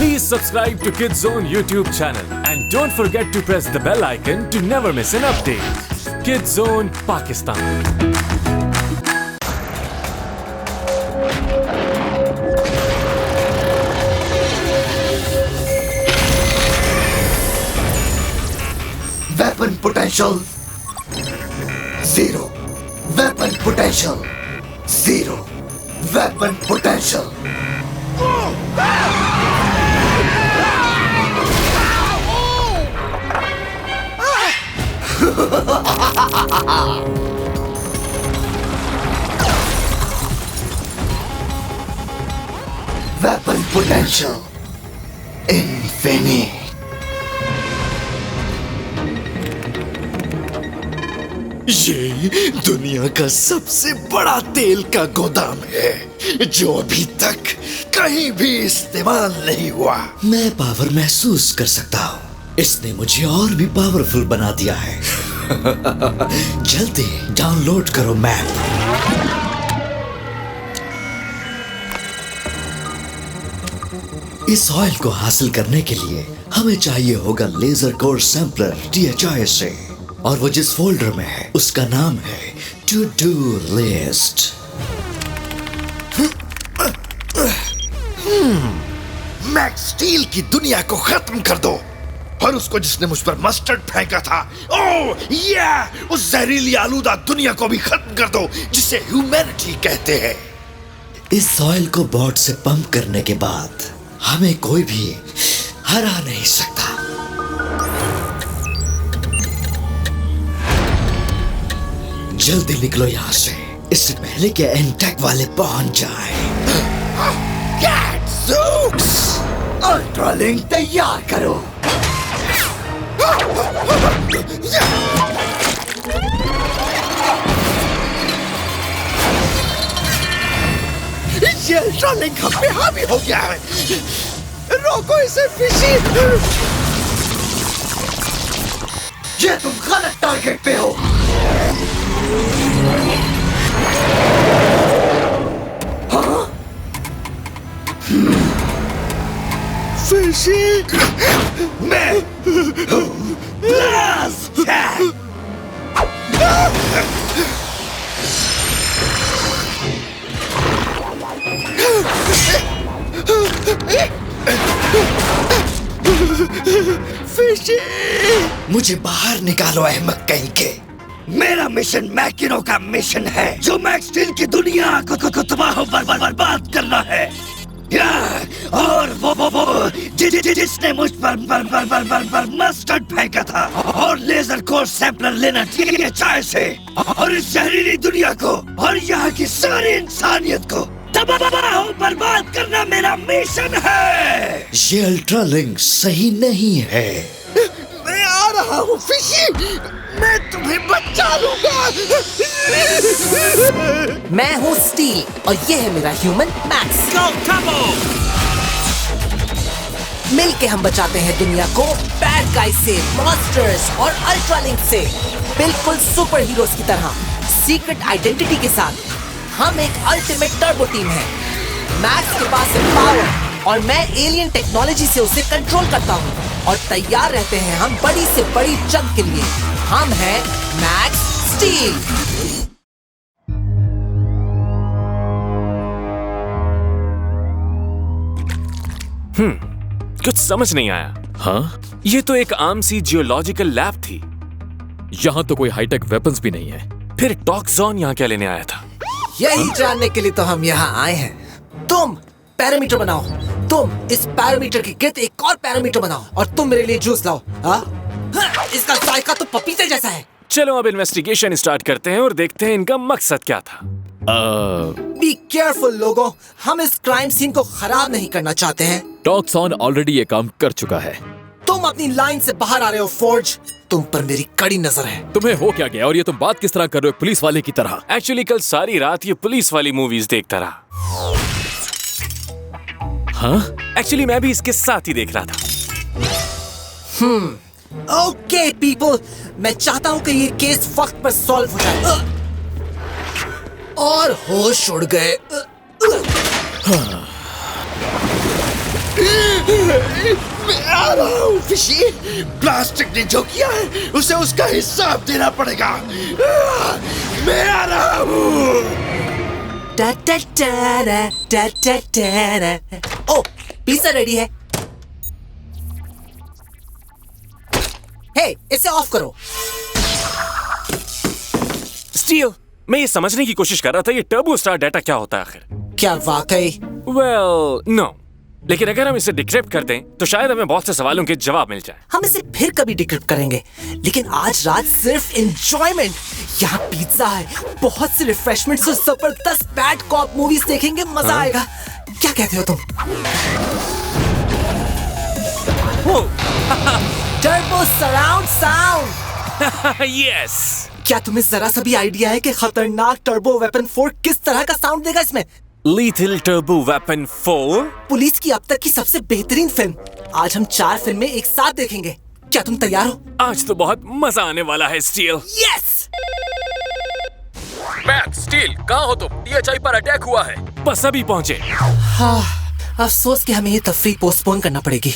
Please subscribe to Kids Zone YouTube channel and don't forget to press the bell icon to never miss an update. Kids Zone Pakistan. Weapon potential 0. Weapon potential 0. Weapon potential. Weapon potential infinite. ये दुनिया का सबसे बड़ा तेल का गोदाम है जो अभी तक कहीं भी इस्तेमाल नहीं हुआ। मैं पावर महसूस कर सकता हूँ। इसने मुझे और भी पावरफुल बना दिया है। जल्दी डाउनलोड करो मैप। इस ऑयल को हासिल करने के लिए हमें चाहिए होगा लेजर कोर सैंपलर THI से, और वो जिस फोल्डर में है उसका नाम है to do list. Max Steel की दुनिया को खत्म कर दो, और उसको जिसने मुझ पर मस्टर्ड फेंका था, उस जहरीली आलूदा दुनिया को भी खत्म कर दो जिसे ह्यूमैनिटी कहते हैं। इस ऑयल को बॉट से पंप करने के बाद हमें कोई भी हरा नहीं सकता। जल्दी निकलो यहाँ से, इससे पहले कि एंटेक वाले पहुंच जाएं। अल्ट्रालिंक तैयार करो। ये अल्ट्रालिंक हम पे हावी हो गया है। रोको इसे फिशी। ये तुम गलत टारगेट पे हो। हाँ? फिशी, मैं ब्लास्ट। फिशी, मुझे बाहर निकालो अहमक कहीं के। मेरा मिशन मैकिनो का मिशन है, जो मैक्स स्टील की दुनिया को तबाह बर्बाद करना है। और वो जिसने मुझ पर मस्टर्ड फेंका था, और लेजर कोर सैंपलर लेना THI से, और इस जहरीली दुनिया को और यहाँ की सारी इंसानियत को तबाह बर्बाद करना मेरा मिशन है। ये अल्ट्रालिंक सही नहीं है। मैं आ रहा हूँ फिशी, मैं तुम्हें बचा लूंगा। मैं हूँ स्टील और ये है मेरा ह्यूमन मैक्स। मिल के हम बचाते हैं दुनिया को बैड गाइज से, मॉन्स्टर्स और अल्ट्रालिंक से, बिल्कुल सुपर हीरोज की तरह, सीक्रेट आइडेंटिटी के साथ। हम एक अल्टीमेट टर्बो टीम है। मैक्स के पास है पावर और मैं एलियन टेक्नोलॉजी से उसे कंट्रोल करता हूँ, और तैयार रहते हैं हम बड़ी से बड़ी जंग के लिए। हम हैं मैक्स स्टील। कुछ समझ नहीं आया। हाँ? ये तो एक आम सी जियोलॉजिकल लैब थी। यहाँ तो कोई हाईटेक वेपन्स भी नहीं है। फिर टॉक्सॉन यहाँ क्या लेने आया था? यही जानने के लिए तो हम यहाँ आए हैं। तुम पैरामीटर बनाओ, तुम इस पैरामीटर के गिर्द एक और पैरामीटर बनाओ, और तुम मेरे लिए जूस लाओ। इसका जायका तो पपीते जैसा है। चलो अब इन्वेस्टिगेशन स्टार्ट करते हैं और देखते हैं इनका मकसद क्या था। बी केयरफुल लोगों, हम इस क्राइम सीन को खराब नहीं करना चाहते हैं। टॉक्सॉन ऑलरेडी ये काम कर चुका है। तुम अपनी लाइन से बाहर आ रहे हो फोर्ज, तुम पर मेरी कड़ी नजर है। तुम्हें हो क्या गया, और ये तुम बात किस तरह कर रहे हो पुलिस वाले की तरह? एक्चुअली कल सारी रात ये पुलिस वाली मूवीज देखता रहा। हाँ? एक्चुअली मैं भी इसके साथ ही देख रहा था। ओके पीपल, मैं चाहता हूँ कि ये केस वक्त पर सॉल्व हो जाए। और होश उड़ गए। मैं आ रहा हूँ फिशी। प्लास्टिक ने जो किया है उसे उसका हिसाब देना पड़ेगा। मैं आ रहा हूँ। ओ, पिज्जा रेडी है। हे, इसे ऑफ करो। स्टील, मैं ये समझने की कोशिश कर रहा था ये टर्बो स्टार डाटा क्या होता है आखिर। क्या वाकई? Well, no. लेकिन अगर हम इसे डिक्रिप्ट कर दें तो शायद हमें बहुत से सवालों के जवाब मिल जाए। हम इसे फिर कभी डिक्रिप्ट करेंगे, लेकिन आज रात सिर्फ एंजॉयमेंट। यहाँ पिज्जा है, बहुत से रिफ्रेशमेंट्स और जबरदस्त बैड कॉप मूवीज देखेंगे, मजा आएगा। क्या कहते हो तुम? Turbo surround sound. यस। क्या तुम्हें जरा सा भी आइडिया है कि खतरनाक टर्बो वेपन 4 किस तरह का साउंड देगा इसमें? Lethal turbo weapon 4? पुलिस की अब तक की सबसे बेहतरीन फिल्म। आज हम 4 फिल्में एक साथ देखेंगे। क्या तुम तैयार हो? आज तो बहुत मजा आने वाला है स्टील। यस। मैक, स्टील, कहाँ हो तुम? THI पर अटैक हुआ है। बस अभी पहुंचे। हाँ, अफसोस कि हमें ये तफरीह पोस्टपोन करना पड़ेगी।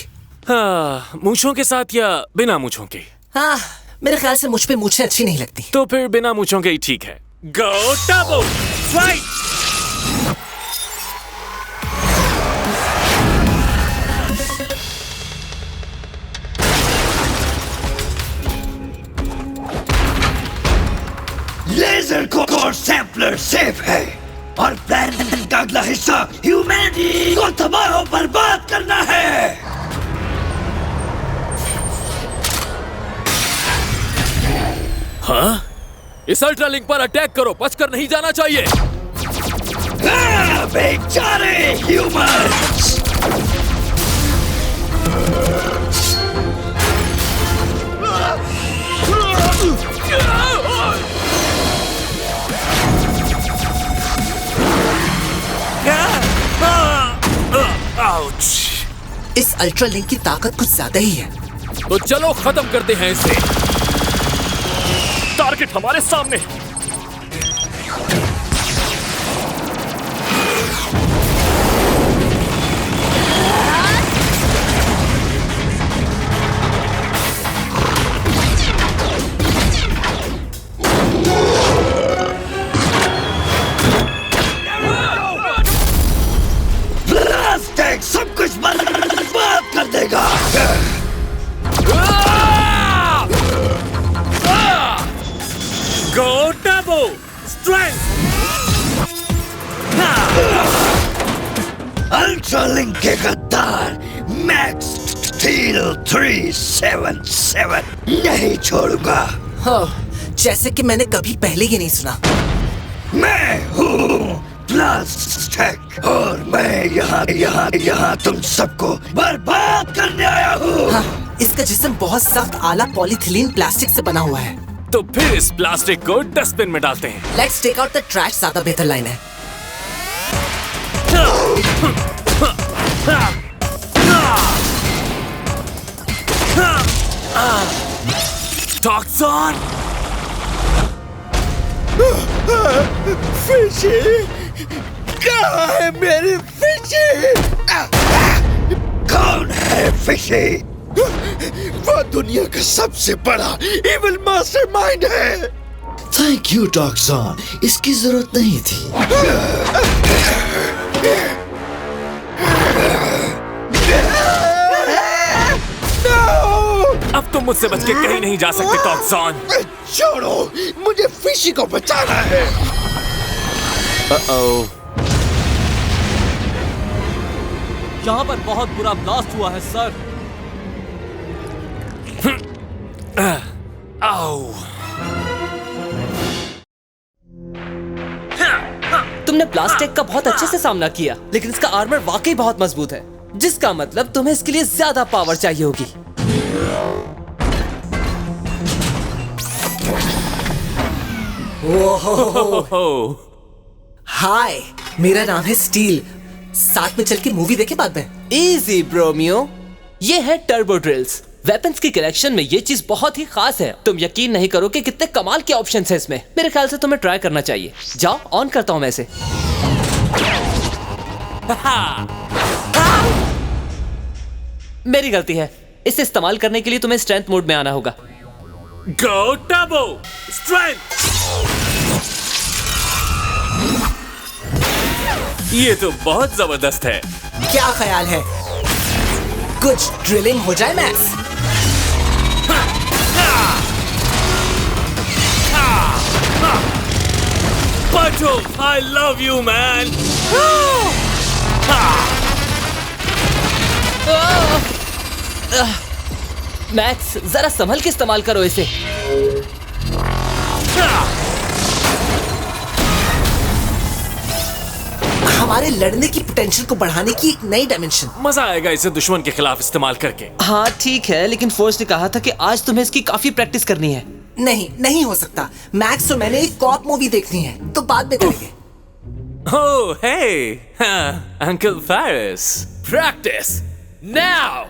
हाँ, मूंछों के साथ या बिना मूंछों के? हाँ, मेरे ख्याल से मुझ पे मूंछें अच्छी नहीं लगती। तो फिर बिना मूंछों के ही ठीक है। Go turbo fight! Laser core sampler safe है और प्लान का अगला हिस्सा ह्यूमैनिटी को तबाह और बर्बाद करना है। हाँ? इस अल्ट्रालिंक पर अटैक करो, बचकर नहीं जाना चाहिए। बेचारे ह्यूमंस! इस अल्ट्रा लिंक की ताकत कुछ ज्यादा ही है। तो चलो खत्म करते हैं इसे। टारगेट हमारे सामने। ब्लास्टिक सब कुछ बर्बाद कर देगा। गो टर्बो स्ट्रेंथ! अल्ट्रा लिंक के गद्दार मैक्स स्टील 377 नहीं छोड़ूंगा। हाँ, जैसे कि मैंने कभी पहले ही नहीं सुना। मैं हूँ प्लास्टिक और मैं यहाँ तुम सबको बर्बाद करने आया हूँ। हाँ, इसका जिस्म बहुत सख्त आला पॉलीथिलीन प्लास्टिक से बना हुआ है। तो फिर इस प्लास्टिक को डस्टबिन में डालते हैं। Let's take out the trash ज्यादा बेहतर लाइन है। टॉक्सन! फिशी, कहाँ है मेरी फिशी? कौन है फिशी? वो दुनिया का सबसे बड़ा इविल मास्टरमाइंड है। थैंक यू टॉक्सन, इसकी जरूरत नहीं थी। अब तुम मुझसे बच के कहीं नहीं जा सकते टॉक्सन। छोड़ो, मुझे फिशी को बचाना है। यहाँ पर बहुत बुरा ब्लास्ट हुआ है सर। आओ! तुमने प्लास्टिक का बहुत अच्छे से सामना किया, लेकिन इसका आर्मर वाकई बहुत मजबूत है, जिसका मतलब तुम्हें इसके लिए ज्यादा पावर चाहिए होगी। हाय, मेरा नाम है स्टील। साथ में चल के मूवी देखे बाद में। इजी ब्रोमियो, ये है टर्बो ड्रिल्स। वेपन्स की कलेक्शन में ये चीज बहुत ही खास है। तुम यकीन नहीं करोगे कितने कमाल के ऑप्शंस हैं इसमें। मेरे ख्याल से तुम्हें ट्राई करना चाहिए। जाओ, ऑन करता हूं मैं इसे। मेरी गलती है। इसे इस्तेमाल करने के लिए तुम्हें स्ट्रेंथ मोड में आना होगा। गो टर्बो स्ट्रेंथ। ये तो बहुत जबरदस्त है। क्या ख्याल है, कुछ ड्रिलिंग हो जाए max? Pacho, I love you, man. Max, जरा संभल के इस्तेमाल करो इसे। हमारे लड़ने की पोटेंशियल को बढ़ाने की एक नई डायमेंशन। मजा आएगा इसे दुश्मन के खिलाफ इस्तेमाल करके। हाँ ठीक है, लेकिन फोर्स ने कहा था कि आज तुम्हें इसकी काफी प्रैक्टिस करनी है। नहीं हो सकता। मैक्स और मैंने एक कॉप मूवी देखनी है, तो बाद में करेंगे। Oh, hey, Uncle Ferris. Practice now.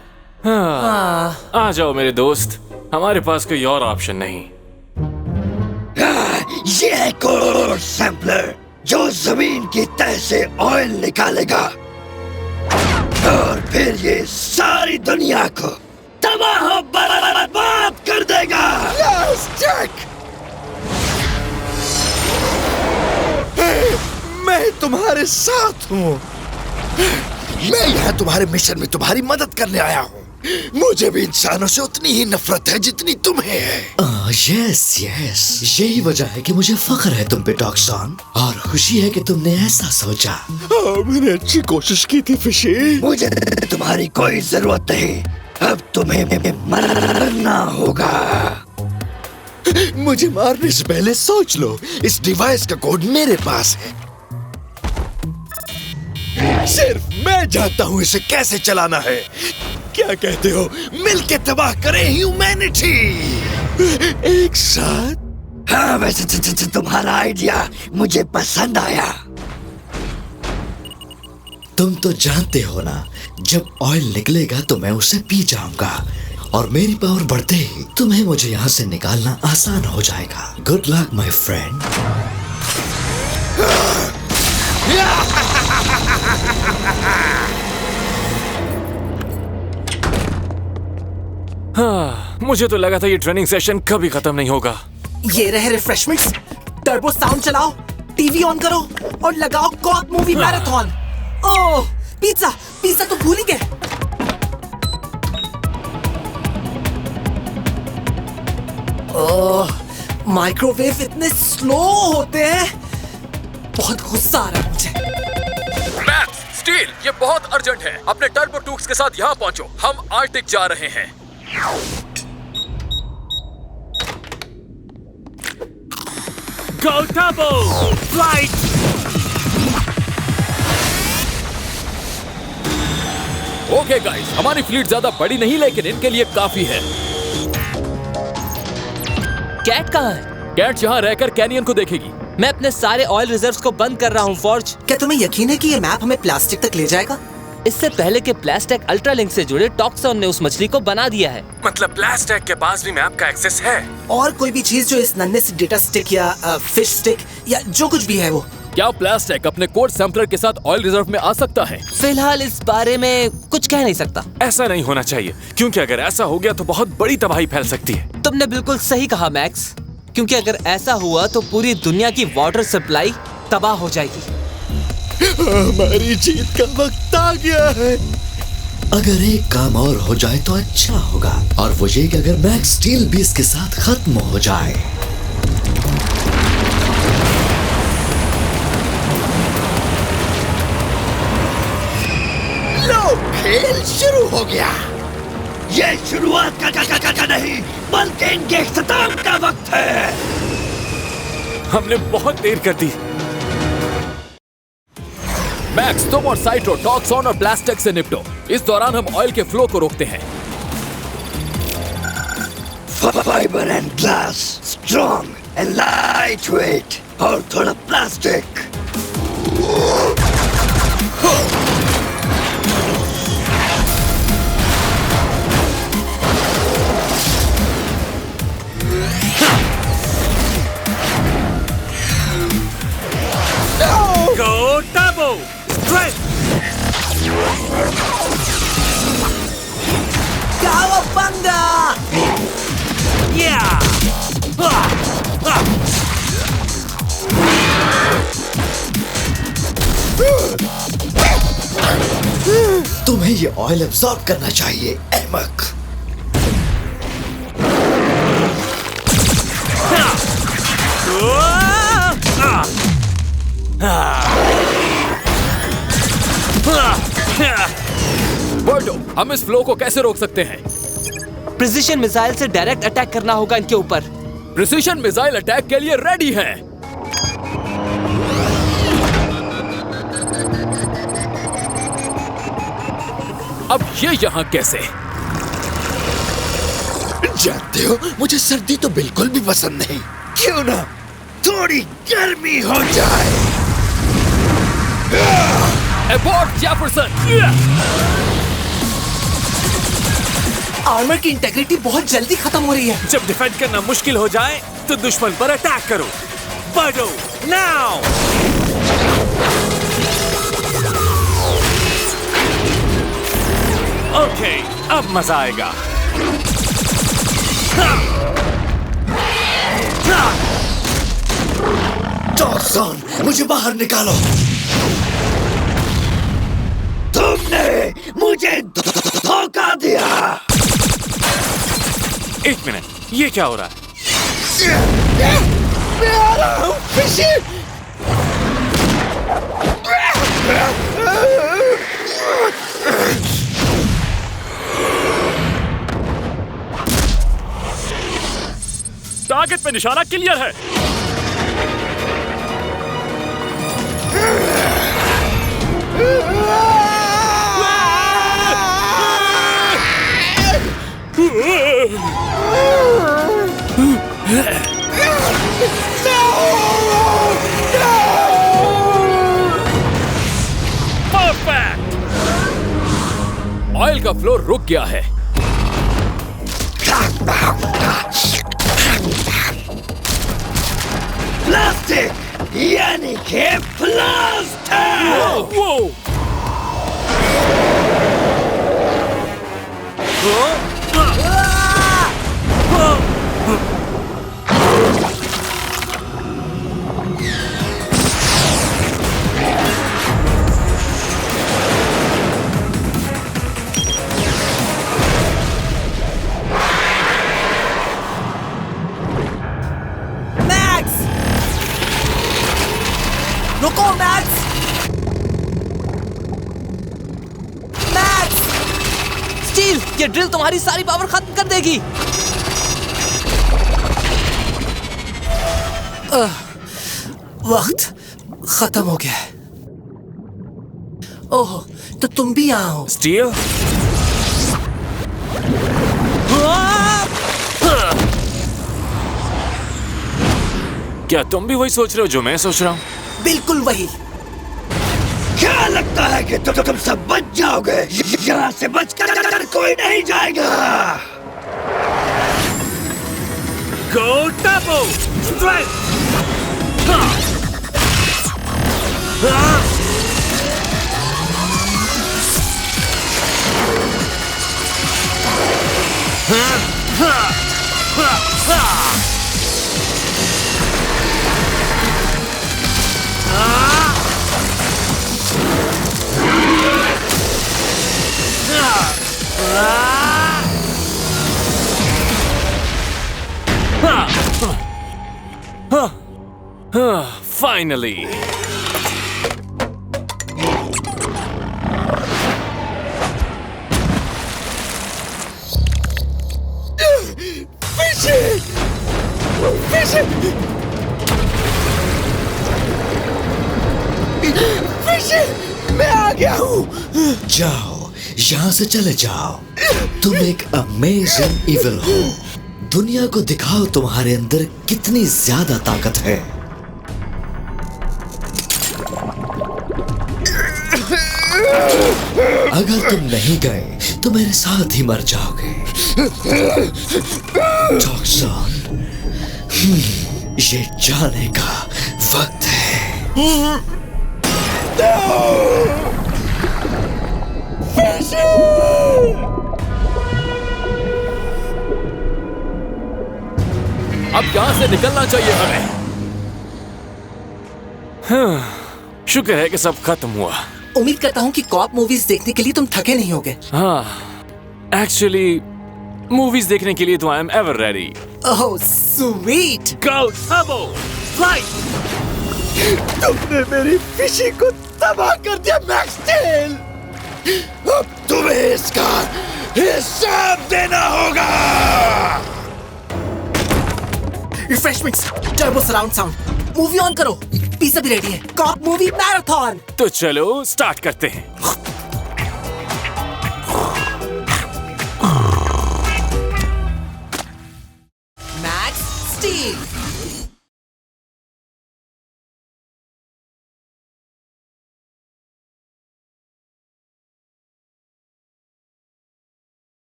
आ जाओ मेरे दोस्त, हमारे पास कोई और ऑप्शन नहीं। ये है कोर सैंपलर जो जमीन की तह से ऑयल निकालेगा और फिर ये सारी दुनिया को तबाह बर्बाद कर देगा। यस जैक, मैं तुम्हारे साथ हूँ। मैं यहाँ तुम्हारे मिशन में तुम्हारी मदद करने आया हूँ। मुझे भी इंसानों से उतनी ही नफरत है जितनी तुम्हें है। यस यही वजह है कि मुझे फख्र है तुम पे टॉक्सन, और खुशी है कि तुमने ऐसा सोचा। मैंने अच्छी कोशिश की थी फिशी। मुझे तुम्हारी कोई जरूरत नहीं, अब तुम्हें मरना होगा। मुझे मारने से पहले सोच लो, इस डिवाइस का कोड मेरे पास है। सिर्फ मैं जानता हूँ इसे कैसे चलाना है। क्या कहते हो, मिलके तबाह करें ह्यूमैनिटी एक साथ? हाँ, वैसे तुम्हारा आइडिया मुझे पसंद आया। तुम तो जानते हो ना, जब ऑयल निकलेगा तो मैं उसे पी जाऊंगा, और मेरी पावर बढ़ते ही तुम्हें मुझे यहाँ से निकालना आसान हो जाएगा। Good luck my friend. मुझे तो लगा था ये ट्रेनिंग सेशन कभी खत्म नहीं होगा। ये रहे रिफ्रेशमेंट्स। टर्बो साउंड चलाओ, टीवी ऑन करो और लगाओ कॉक मूवी मैराथन। ओह, पिज्जा तो भूल ही गए। ओह, माइक्रोवेव इतने स्लो होते हैं, बहुत गुस्सा आ रहा है मुझे। मैक्स, स्टील, ये बहुत अर्जेंट है। अपने टर्बो टूक्स के साथ यहाँ पहुंचो, हम आर्टिक जा रहे हैं। Go Turbo! Flight! Okay guys, हमारी फ्लीट ज्यादा बड़ी नहीं, लेकिन इनके लिए काफी है। कैट कहाँ है? कैट यहाँ रहकर कैनियन को देखेगी। मैं अपने सारे ऑयल रिजर्व्स को बंद कर रहा हूँ फॉर्ज। क्या तुम्हें यकीन है कि ये मैप हमें प्लास्टिक तक ले जाएगा? इससे पहले कि प्लास्टिक अल्ट्रालिंक से जुड़े टॉक्सन ने उस मछली को बना दिया है। मतलब प्लास्टिक के पास भी मैप का एक्सेस है? और कोई भी चीज जो इस नन्हे से डेटा स्टिक या फिश स्टिक या जो कुछ भी है वो। क्या प्लास्टिक अपने कोड सैंपलर के साथ ऑयल रिजर्व में आ सकता है? फिलहाल इस बारे में कुछ कह नहीं सकता। ऐसा नहीं होना चाहिए, क्योंकि अगर ऐसा हो गया तो बहुत बड़ी तबाही फैल सकती है। तुमने बिल्कुल सही कहा मैक्स, क्योंकि अगर ऐसा हुआ तो पूरी दुनिया की वाटर सप्लाई तबाह हो जाएगी। हमारी जीत का वक्त आ गया है। अगर एक काम और हो जाए तो अच्छा होगा, और वो ये कि अगर मैक्स स्टील भी इसके साथ खत्म हो जाए। लो, खेल शुरू हो गया। ये शुरुआत का नहीं, बल्कि इनके इख्तिताम का वक्त है। हमने बहुत देर कर दी। मैक्स, तुम और साइट्रो टॉक्सन और प्लास्टिक से निपटो। इस दौरान हम ऑयल के फ्लो को रोकते हैं। Fibre and glass, strong and light weight, और थोड़ा प्लास्टिक। Go Turbo! Strength! तुम्हें ये ऑयल एब्सॉर्ब करना चाहिए अहमक। बर्डो, हम इस फ्लो को कैसे रोक सकते हैं? प्रिसिशन मिसाइल से डायरेक्ट अटैक करना होगा इनके ऊपर। प्रिसिशन मिसाइल अटैक के लिए रेडी है। अब ये यहाँ कैसे? जानते हो, मुझे सर्दी तो बिल्कुल भी पसंद नहीं। क्यों ना थोड़ी गर्मी हो जाए। Abort Jefferson. आर्मर की इंटेग्रिटी बहुत जल्दी खत्म हो रही है। जब डिफेंड करना मुश्किल हो जाए तो दुश्मन पर अटैक करो। बर्डो, नाउ! ओके, अब मजा आएगा। जॉनसन, मुझे बाहर निकालो। तुमने मुझे धोखा दिया। एक मिनट, ये क्या हो रहा है? मैं आ रहा हूँ, फिशी। टारगेट पे निशाना क्लियर है। परफेक्ट! ऑयल का फ्लो रुक गया है। प्लास्टिक यानी कि प्लास्टर। वो मैक्स! रुको मैक्स! मैक्स! स्टील, ये ड्रिल तुम्हारी सारी पावर खत्म कर देगी। वक्त खत्म हो गया है। ओह, तो तुम भी यहाँ हो। स्टील, क्या तुम भी वही सोच रहे हो जो मैं सोच रहा हूँ? बिल्कुल वही। क्या लगता है कि तुम सब बच जाओगे? यहाँ से बचकर कोई नहीं जाएगा। Go Tapo! Strength! Finally! मैं आ गया हूँ। जाओ, यहाँ से चले जाओ। तुम एक अमेजिंग इविल हो। दुनिया को दिखाओ तुम्हारे अंदर कितनी ज्यादा ताकत है। अगर तुम नहीं गए तो मेरे साथ ही मर जाओगे। जॉनसन, ये जाने का वक्त है। अब यहाँ से निकलना चाहिए हमें। शुक्र है कि सब खत्म हुआ। उम्मीद करता हूँ कि कॉप मूवीज देखने के लिए तुम थके नहीं होगे। हाँ, एक्चुअली मूवीज देखने के लिए तो I am ever ready. Oh sweet. Go turbo flight. तुमने मेरी फिशिंग को तबाह कर दिया मैक्स स्टील। अब तुम्हें इसका हिसाब देना होगा। Refreshments, turbo surround sound, movie on करो। पिज्जा भी रेडी है। Cop movie marathon. तो चलो स्टार्ट करते हैं।